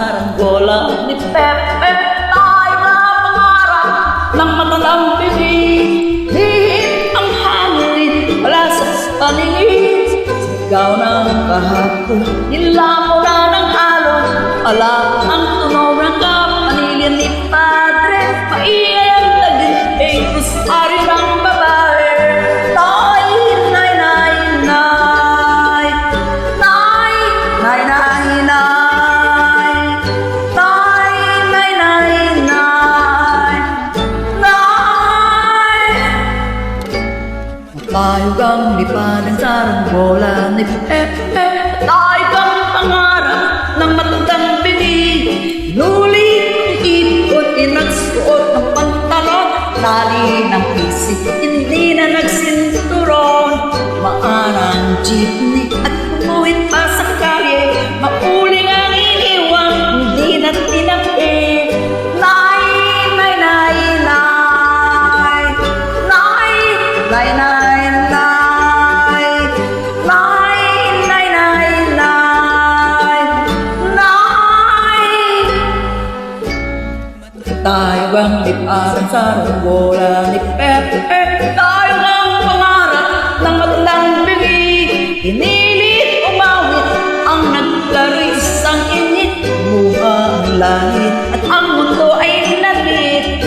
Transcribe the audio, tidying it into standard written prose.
saranggola ni Pepe. Tayo na pangarap ng matandang bibig. Lihit ang hangin, wala sa paningin. Sigaw ng kahapon, nilamo na ng alon. Alam ang tunog ng kapanilyan ni Padre. Maingay ang tagin, kusari ng babae. Tay, nay, nay, nay. Nay, nay, nay, nay. Tay, nay, nay, nay. Nay. Tayo kang lipad ang saranggola ni Pepe. Tayo kang pangarap ng matandang bibig. Inulit, ipon, inagsuot ng pantalon. Tali ng pisik, hindi na nagsinturon. Maarang jeepney at pumuhit pa sa kalye. Mauling ang iniwan, hindi na tinapi. Nay, nay, nay, nay. Nay, nay, nay, nay. Nay, nay, nay, nay. Nay. Tayo ang liparang saranggola ni Pepe. Tayo ang pangarap ng matandang bibig. Hinilit, umawit ang nagkarisang init. Buha ang langit at ang mundo ay nabit.